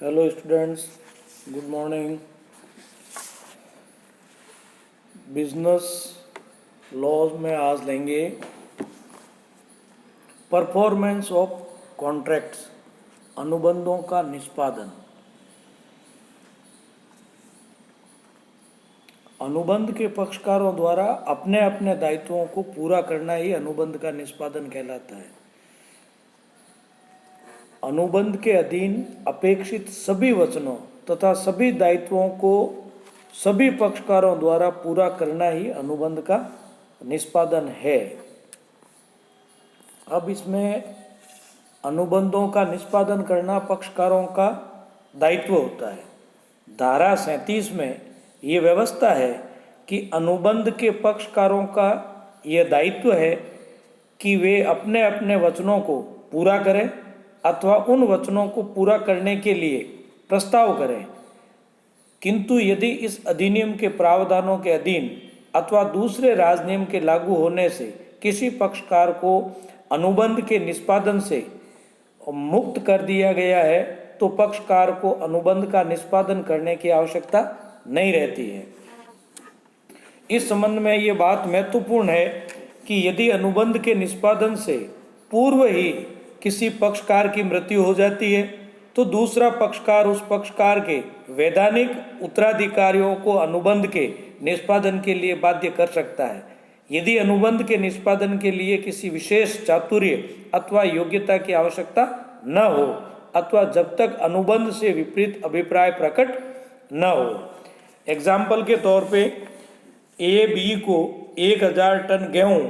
Hello students, good morning. Business laws में आज लेंगे परफॉर्मेंस ऑफ कॉन्ट्रैक्ट्स, अनुबंधों का निष्पादन। अनुबंध के पक्षकारों द्वारा अपने अपने दायित्वों को पूरा करना ही अनुबंध का निष्पादन कहलाता है। अनुबंध के अधीन अपेक्षित सभी वचनों तथा सभी दायित्वों को सभी पक्षकारों द्वारा पूरा करना ही अनुबंध का निष्पादन है। अब इसमें अनुबंधों का निष्पादन करना पक्षकारों का दायित्व होता है। धारा 37 में ये व्यवस्था है कि अनुबंध के पक्षकारों का यह दायित्व है कि वे अपने अपने वचनों को पूरा करें अथवा उन वचनों को पूरा करने के लिए प्रस्ताव करें। किंतु यदि इस अधिनियम के प्रावधानों के अधीन अथवा दूसरे राजनियम के लागू होने से किसी पक्षकार को अनुबंध के निष्पादन से मुक्त कर दिया गया है तो पक्षकार को अनुबंध का निष्पादन करने की आवश्यकता नहीं रहती है। इस संबंध में ये बात महत्वपूर्ण है कि यदि अनुबंध के निष्पादन से पूर्व ही किसी पक्षकार की मृत्यु हो जाती है तो दूसरा पक्षकार उस पक्षकार के वैधानिक उत्तराधिकारियों को अनुबंध के निष्पादन के लिए बाध्य कर सकता है। यदि अनुबंध के निष्पादन के लिए किसी विशेष चातुर्य अथवा योग्यता की आवश्यकता न हो अथवा जब तक अनुबंध से विपरीत अभिप्राय प्रकट न हो। एग्जाम्पल के तौर पे ए बी को 1000 टन गेहूं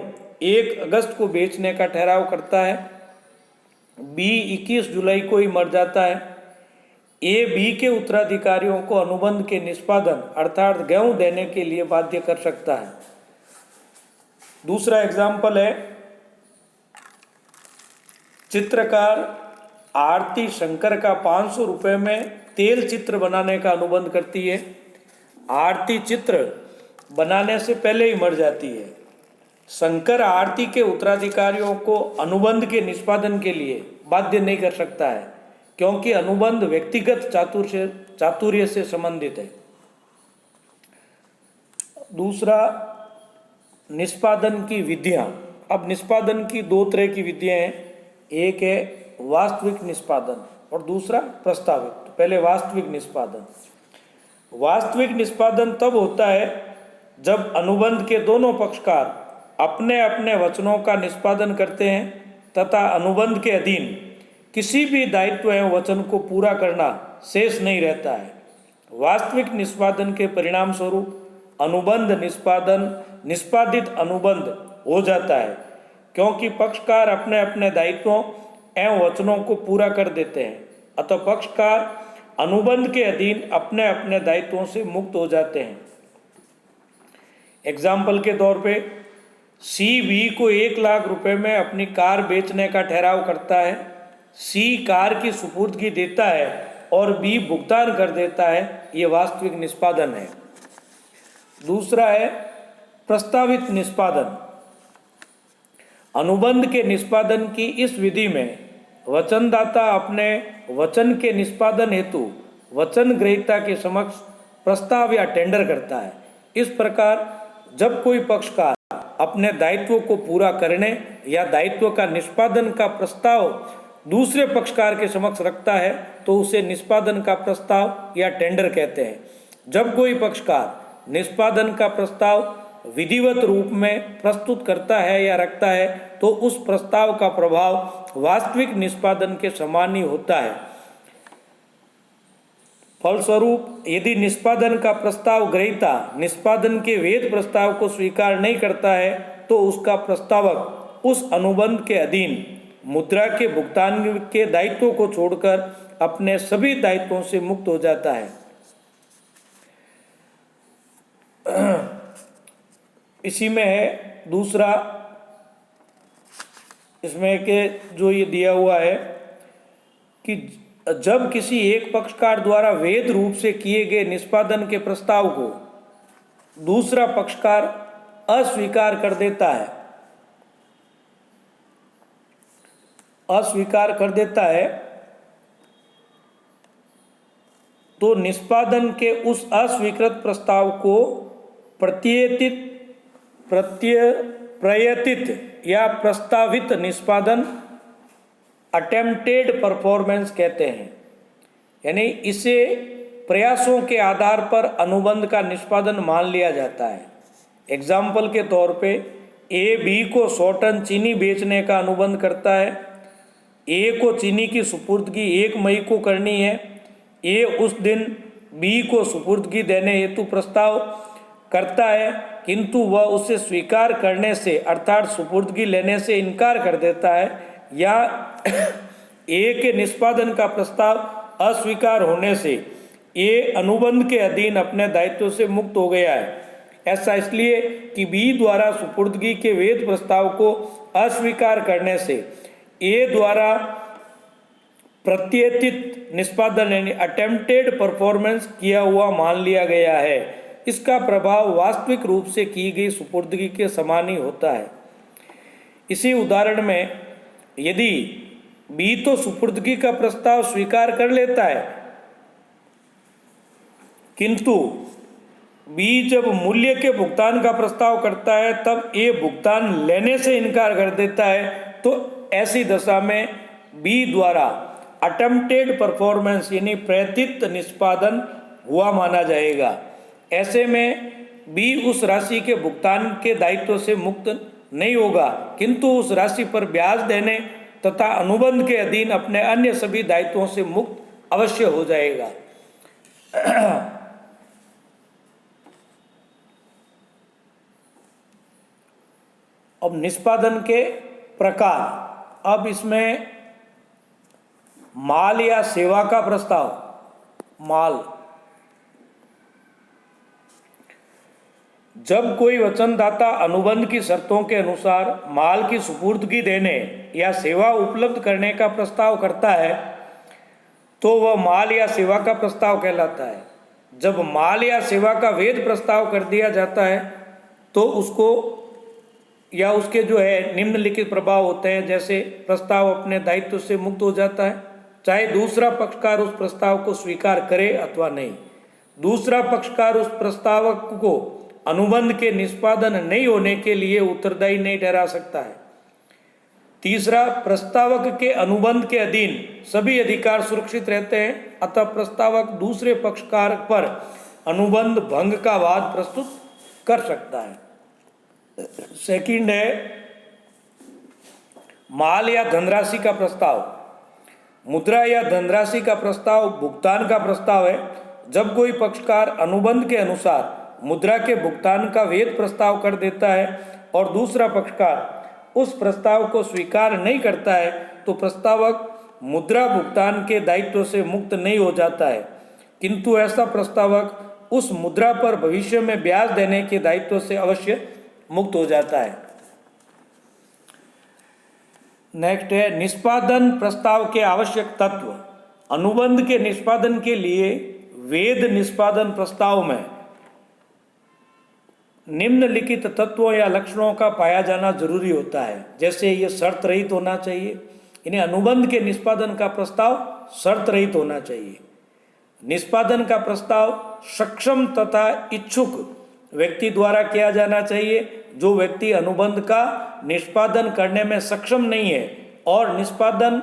1 अगस्त को बेचने का ठहराव करता है। बी 21 जुलाई को ही मर जाता है। ए बी के उत्तराधिकारियों को अनुबंध के निष्पादन अर्थात गेहूं देने के लिए बाध्य कर सकता है। दूसरा एग्जाम्पल है, चित्रकार आरती शंकर का 500 रुपये में तेल चित्र बनाने का अनुबंध करती है। आरती चित्र बनाने से पहले ही मर जाती है। शंकर आरती के उत्तराधिकारियों को अनुबंध के निष्पादन के लिए बाध्य नहीं कर सकता है क्योंकि अनुबंध व्यक्तिगत चातुर्य से संबंधित है। दूसरा, निष्पादन की विधियां। अब निष्पादन की 2 तरह की विधियां हैं, एक है वास्तविक निष्पादन और दूसरा प्रस्तावित। तो पहले वास्तविक निष्पादन। वास्तविक निष्पादन तब होता है जब अनुबंध के दोनों पक्षकार अपने अपने वचनों का निष्पादन करते हैं तथा अनुबंध के अधीन किसी भी दायित्व एवं वचन को पूरा करना शेष नहीं रहता है। वास्तविक निष्पादन के परिणाम स्वरूप अनुबंध निष्पादित अनुबंध हो जाता है क्योंकि पक्षकार अपने अपने दायित्वों एवं वचनों को पूरा कर देते हैं। अतः पक्षकार अनुबंध के अधीन अपने अपने दायित्वों से मुक्त हो जाते हैं। एग्जाम्पल के तौर पे सी बी को 1 लाख रुपए में अपनी कार बेचने का ठहराव करता है। सी कार की सुपुर्दगी देता है और बी भुगतान कर देता है। ये वास्तविक निष्पादन है। दूसरा है प्रस्तावित निष्पादन। अनुबंध के निष्पादन की इस विधि में वचनदाता अपने वचन के निष्पादन हेतु वचन ग्रहीता के समक्ष प्रस्ताव या टेंडर करता है। इस प्रकार जब कोई पक्षकार अपने दायित्व को पूरा करने या दायित्व का निष्पादन का प्रस्ताव दूसरे पक्षकार के समक्ष रखता है तो उसे निष्पादन का प्रस्ताव या टेंडर कहते हैं। जब कोई पक्षकार निष्पादन का प्रस्ताव विधिवत रूप में प्रस्तुत करता है या रखता है तो उस प्रस्ताव का प्रभाव वास्तविक निष्पादन के समान ही होता है। फलस्वरूप यदि निष्पादन का प्रस्ताव ग्रहीता निष्पादन के वैध प्रस्ताव को स्वीकार नहीं करता है तो उसका प्रस्तावक उस अनुबंध के अधीन मुद्रा के भुगतान के दायित्वों को छोड़कर अपने सभी दायित्वों से मुक्त हो जाता है। इसी में है दूसरा, इसमें के जो ये दिया हुआ है कि जब किसी एक पक्षकार द्वारा वैध रूप से किए गए निष्पादन के प्रस्ताव को दूसरा पक्षकार अस्वीकार कर देता है तो निष्पादन के उस अस्वीकृत प्रस्ताव को प्रयतित या प्रस्तावित निष्पादन अटेम्प्टेड परफॉर्मेंस कहते हैं। यानी इसे प्रयासों के आधार पर अनुबंध का निष्पादन मान लिया जाता है। एग्जाम्पल के तौर पे ए बी को 100 टन चीनी बेचने का अनुबंध करता है। ए को चीनी की सुपुर्दगी 1 मई को करनी है। ए उस दिन बी को सुपुर्दगी देने हेतु प्रस्ताव करता है, किंतु वह उसे स्वीकार करने से अर्थात सुपुर्दगी लेने से इनकार कर देता है, या ए के निष्पादन का प्रस्ताव अस्वीकार होने से ए अनुबंध के अधीन अपने दायित्व से मुक्त हो गया है। ऐसा इसलिए कि बी द्वारा सुपुर्दगी के वैध प्रस्ताव को अस्वीकार करने से ए द्वारा प्रत्यतित निष्पादन यानी अटेम्प्टेड परफॉर्मेंस किया हुआ मान लिया गया है। इसका प्रभाव वास्तविक रूप से की गई सुपुर्दगी के समान ही होता है। इसी उदाहरण में यदि बी तो सुपुर्दगी का प्रस्ताव स्वीकार कर लेता है, किंतु बी जब मूल्य के भुगतान का प्रस्ताव करता है तब ए भुगतान लेने से इनकार कर देता है, तो ऐसी दशा में बी द्वारा अटेम्प्टेड परफॉर्मेंस यानी प्रयतित निष्पादन हुआ माना जाएगा। ऐसे में बी उस राशि के भुगतान के दायित्व से मुक्त नहीं होगा, किंतु उस राशि पर ब्याज देने तथा अनुबंध के अधीन अपने अन्य सभी दायित्वों से मुक्त अवश्य हो जाएगा। अब निष्पादन के प्रकार। अब इसमें माल या सेवा का प्रस्ताव। माल, जब कोई वचनदाता अनुबंध की शर्तों के अनुसार माल की सुपुर्दगी देने या सेवा उपलब्ध करने का प्रस्ताव करता है तो वह माल या सेवा का प्रस्ताव कहलाता है। जब माल या सेवा का वैध प्रस्ताव कर दिया जाता है तो उसको या उसके जो है निम्नलिखित प्रभाव होते हैं, जैसे प्रस्ताव अपने दायित्व से मुक्त हो जाता है, चाहे दूसरा पक्षकार उस प्रस्ताव को स्वीकार करे अथवा नहीं। दूसरा पक्षकार उस प्रस्तावक को अनुबंध के निष्पादन नहीं होने के लिए उत्तरदायी नहीं ठहरा सकता है। तीसरा, प्रस्तावक के अनुबंध के अधीन सभी अधिकार सुरक्षित रहते हैं, अतः प्रस्तावक दूसरे पक्षकार पर अनुबंध भंग का वाद प्रस्तुत कर सकता है। सेकंड है माल या धनराशि का प्रस्ताव। मुद्रा या धनराशि का प्रस्ताव भुगतान का प्रस्ताव है। जब कोई पक्षकार अनुबंध के अनुसार मुद्रा के भुगतान का वैध प्रस्ताव कर देता है और दूसरा पक्षकार उस प्रस्ताव को स्वीकार नहीं करता है तो प्रस्तावक मुद्रा भुगतान के दायित्व से मुक्त नहीं हो जाता है, किंतु ऐसा प्रस्तावक उस मुद्रा पर भविष्य में ब्याज देने के दायित्व से अवश्य मुक्त हो जाता है। नेक्स्ट है निष्पादन प्रस्ताव के आवश्यक तत्व। अनुबंध के निष्पादन के लिए वैध निष्पादन प्रस्ताव में निम्नलिखित तत्वों या लक्षणों का पाया जाना जरूरी होता है। जैसे ये शर्त रहित होना चाहिए, इन्हें अनुबंध के निष्पादन का प्रस्ताव शर्त रहित होना चाहिए। निष्पादन का प्रस्ताव सक्षम तथा इच्छुक व्यक्ति द्वारा किया जाना चाहिए। जो व्यक्ति अनुबंध का निष्पादन करने में सक्षम नहीं है और निष्पादन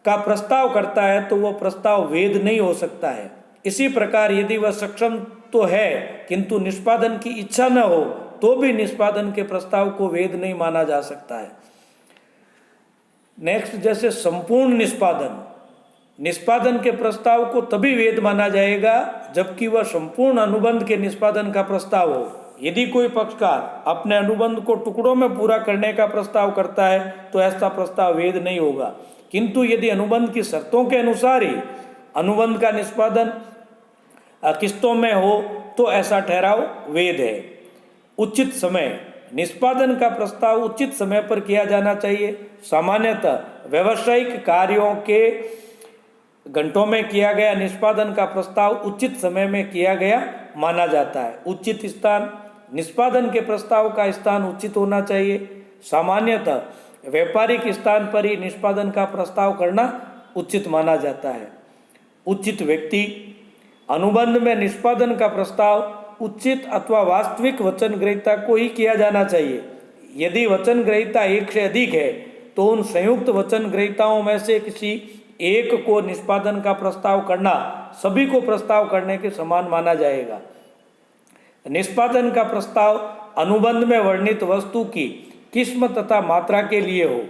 का प्रस्ताव करता है तो वह प्रस्ताव वैध नहीं हो सकता है। इसी प्रकार यदि वह सक्षम तो है किंतु निष्पादन की इच्छा न हो तो भी निष्पादन के प्रस्ताव को वैध नहीं माना जा सकता है। नेक्स्ट, जैसे संपूर्ण निष्पादन। निष्पादन के प्रस्ताव को तभी वैध माना जाएगा जबकि वह संपूर्ण अनुबंध के निष्पादन का प्रस्ताव हो। यदि कोई पक्षकार अपने अनुबंध को टुकड़ों में पूरा करने का प्रस्ताव करता है तो ऐसा प्रस्ताव वैध नहीं होगा, किंतु यदि अनुबंध की शर्तों के अनुसार ही अनुबंध का निष्पादन किस्तों में हो तो ऐसा ठहराव वैध है। उचित समय। निष्पादन का प्रस्ताव उचित समय पर किया जाना चाहिए। सामान्यतः व्यावसायिक कार्यों के घंटों में किया गया निष्पादन का प्रस्ताव उचित समय में किया गया माना जाता है। उचित स्थान। निष्पादन के प्रस्ताव का स्थान उचित होना चाहिए। सामान्यतः व्यापारिक स्थान पर ही निष्पादन का प्रस्ताव करना उचित माना जाता है। उचित व्यक्ति। अनुबंध में निष्पादन का प्रस्ताव उचित अथवा वास्तविक वचन ग्रहीता को ही किया जाना चाहिए। यदि वचन ग्रहीता एक से अधिक है तो उन संयुक्त वचन ग्रहीताओं में से किसी एक को निष्पादन का प्रस्ताव करना सभी को प्रस्ताव करने के समान माना जाएगा। निष्पादन का प्रस्ताव अनुबंध में वर्णित वस्तु की किस्म तथा मात्रा के लिए हो।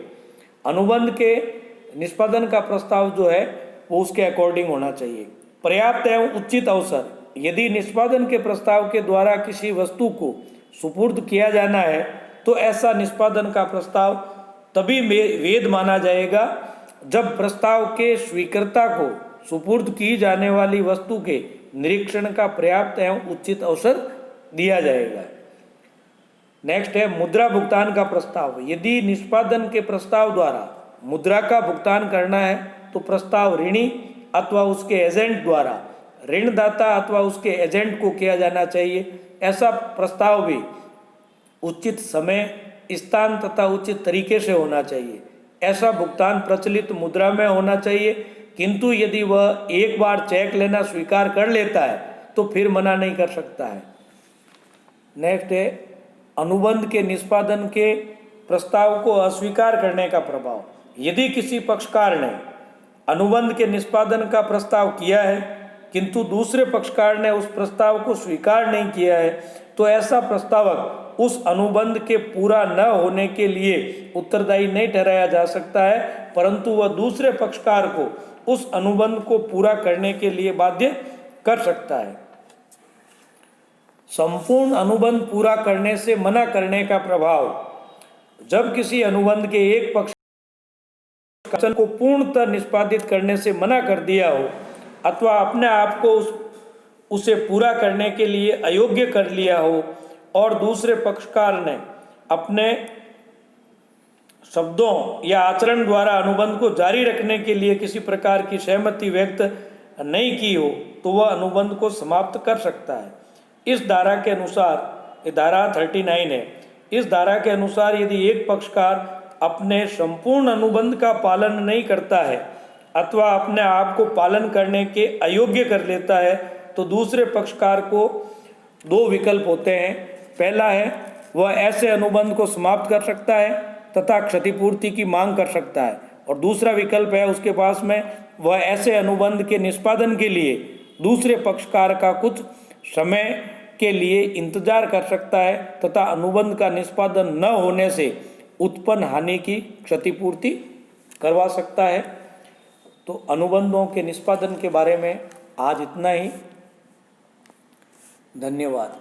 अनुबंध के निष्पादन का प्रस्ताव जो है वो उसके अकॉर्डिंग होना चाहिए। पर्याप्त एवं उचित अवसर, यदि निष्पादन के प्रस्ताव के द्वारा किसी वस्तु को सुपुर्द किया जाना है तो ऐसा निष्पादन का प्रस्ताव तभी वैध माना जाएगा जब प्रस्ताव के स्वीकर्ता को सुपुर्द की जाने वाली वस्तु के निरीक्षण का पर्याप्त एवं उचित अवसर दिया जाएगा। नेक्स्ट है मुद्रा भुगतान का प्रस्ताव। यदि निष्पादन के प्रस्ताव द्वारा मुद्रा का भुगतान करना है तो प्रस्ताव ऋणी अथवा उसके एजेंट द्वारा ऋणदाता अथवा उसके एजेंट को किया जाना चाहिए। ऐसा प्रस्ताव भी उचित समय, स्थान तथा उचित तरीके से होना चाहिए। ऐसा भुगतान प्रचलित मुद्रा में होना चाहिए, किंतु यदि वह एक बार चेक लेना स्वीकार कर लेता है तो फिर मना नहीं कर सकता है। नेक्स्ट है अनुबंध के निष्पादन के प्रस्ताव को अस्वीकार करने का प्रभाव। यदि किसी पक्षकार ने अनुबंध के निष्पादन का प्रस्ताव किया है किंतु दूसरे पक्षकार ने उस प्रस्ताव को स्वीकार नहीं किया है तो ऐसा प्रस्तावक उस अनुबंध के पूरा न होने के लिए उत्तरदायी नहीं ठहराया जा सकता है, परंतु वह दूसरे पक्षकार को उस अनुबंध को पूरा करने के लिए बाध्य कर सकता है। संपूर्ण अनुबंध पूरा करने से मना करने का प्रभाव। जब किसी अनुबंध के एक पक्ष वचन को पूर्णतः निष्पादित करने से मना कर दिया हो अथवा अपने आप को उसे पूरा करने के लिए अयोग्य कर लिया हो और दूसरे पक्षकार ने अपने शब्दों या आचरण द्वारा अनुबंध को जारी रखने के लिए किसी प्रकार की सहमति व्यक्त नहीं की हो तो वह अनुबंध को समाप्त कर सकता है। इस धारा के अनुसार, ये धारा 39 है, इस धारा के अनुसार यदि एक पक्षकार अपने संपूर्ण अनुबंध का पालन नहीं करता है अथवा अपने आप को पालन करने के अयोग्य कर लेता है तो दूसरे पक्षकार को दो विकल्प होते हैं। पहला है वह ऐसे अनुबंध को समाप्त कर सकता है तथा क्षतिपूर्ति की मांग कर सकता है, और दूसरा विकल्प है उसके पास में वह ऐसे अनुबंध के निष्पादन के लिए दूसरे पक्षकार का कुछ समय के लिए इंतजार कर सकता है तथा अनुबंध का निष्पादन न होने से उत्पन्न हानि की क्षतिपूर्ति करवा सकता है। तो अनुबंधों के निष्पादन के बारे में आज इतना ही। धन्यवाद।